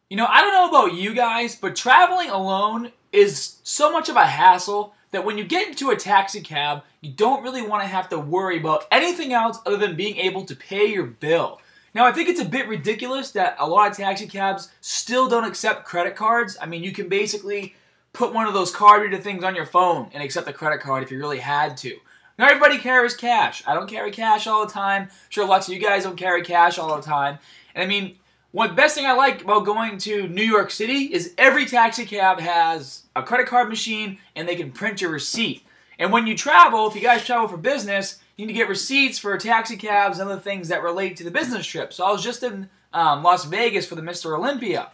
You know, I don't know about you guys, but traveling alone is so much of a hassle that when you get into a taxi cab, you don't really want to have to worry about anything else other than being able to pay your bill. Now, I think it's a bit ridiculous that a lot of taxi cabs still don't accept credit cards. I mean, you can basically put one of those card reader things on your phone and accept a credit card if you really had to. Not everybody carries cash. I don't carry cash all the time. I'm sure lots of you guys don't carry cash all the time. And I mean, one best thing I like about going to New York City is every taxi cab has a credit card machine and they can print your receipt. And when you travel, if you guys travel for business, you need to get receipts for taxi cabs and other things that relate to the business trip. So I was just in Las Vegas for the Mr. Olympia.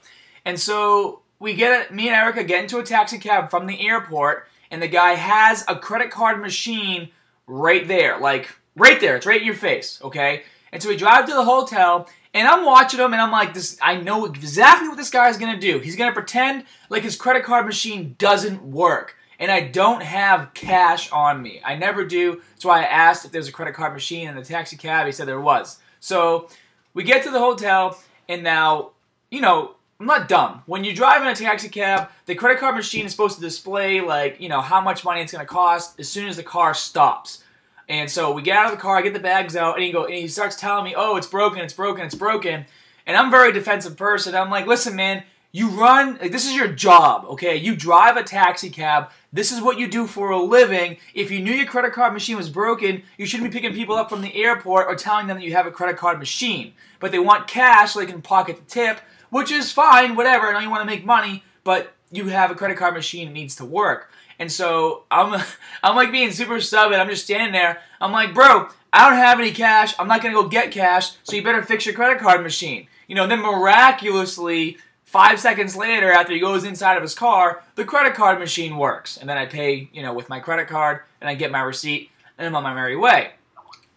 And so me and Erica get into a taxi cab from the airport, and the guy has a credit card machine right there. Like, right there. It's right in your face, okay? And so we drive to the hotel, and I'm watching him, and I'm like, I know exactly what this guy's going to do. He's going to pretend like his credit card machine doesn't work. And I don't have cash on me. I never do. That's why I asked if there's a credit card machine in the taxi cab. He said there was. So we get to the hotel, and now, you know, I'm not dumb. When you drive in a taxi cab, the credit card machine is supposed to display, like, you know, how much money it's going to cost as soon as the car stops. And so we get out of the car, I get the bags out, and he starts telling me, oh, it's broken, it's broken, it's broken. And I'm a very defensive person. I'm like, listen, man, you run, like, this is your job, okay? You drive a taxi cab. This is what you do for a living. If you knew your credit card machine was broken, you shouldn't be picking people up from the airport or telling them that you have a credit card machine. But they want cash so they can pocket the tip, which is fine, whatever. I know you want to make money, but you have a credit card machine, it needs to work. And so I'm like being super stubborn. I'm just standing there. I'm like, bro, I don't have any cash. I'm not going to go get cash, so you better fix your credit card machine. You know, then miraculously, 5 seconds later, after he goes inside of his car, the credit card machine works. And then I pay, you know, with my credit card, and I get my receipt, and I'm on my merry way.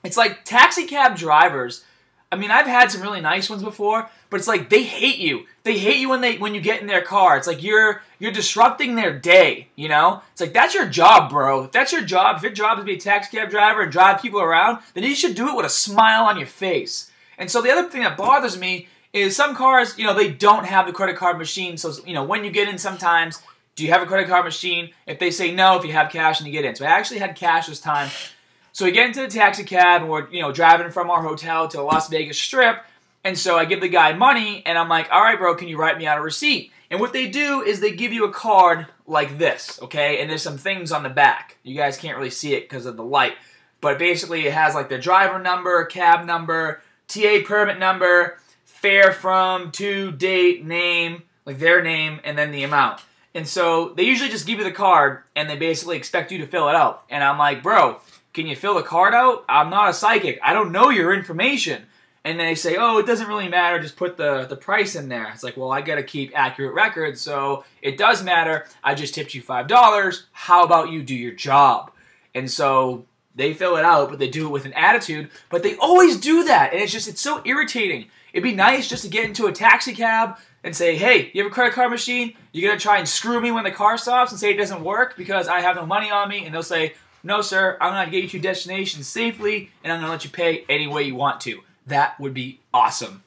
It's like taxi cab drivers. I mean, I've had some really nice ones before, but it's like they hate you. They hate you when you get in their car. It's like you're disrupting their day, you know? It's like, that's your job, bro. If that's your job, if your job is to be a taxi cab driver and drive people around, then you should do it with a smile on your face. And so the other thing that bothers me is some cars, you know, they don't have the credit card machine. So, you know, when you get in sometimes, do you have a credit card machine? If they say no, if you have cash, and you get in. So I actually had cash this time. So we get into the taxi cab, and we're, you know, driving from our hotel to the Las Vegas Strip. And so I give the guy money, and I'm like, all right, bro, can you write me out a receipt? And what they do is they give you a card like this, okay? And there's some things on the back. You guys can't really see it because of the light. But basically it has like their driver number, cab number, TA permit number, fare from, to, date, name, like their name, and then the amount. And so they usually just give you the card, and they basically expect you to fill it out. And I'm like, bro, can you fill the card out? I'm not a psychic. I don't know your information. And they say, oh, it doesn't really matter. Just put the price in there. It's like, well, I got to keep accurate records, so it does matter. I just tipped you $5. How about you do your job? And so they fill it out, but they do it with an attitude. But they always do that, and it's so irritating. It'd be nice just to get into a taxi cab and say, hey, you have a credit card machine? You're going to try and screw me when the car stops and say it doesn't work because I have no money on me? And they'll say, no, sir, I'm going to get you to your destination safely, and I'm going to let you pay any way you want to. That would be awesome.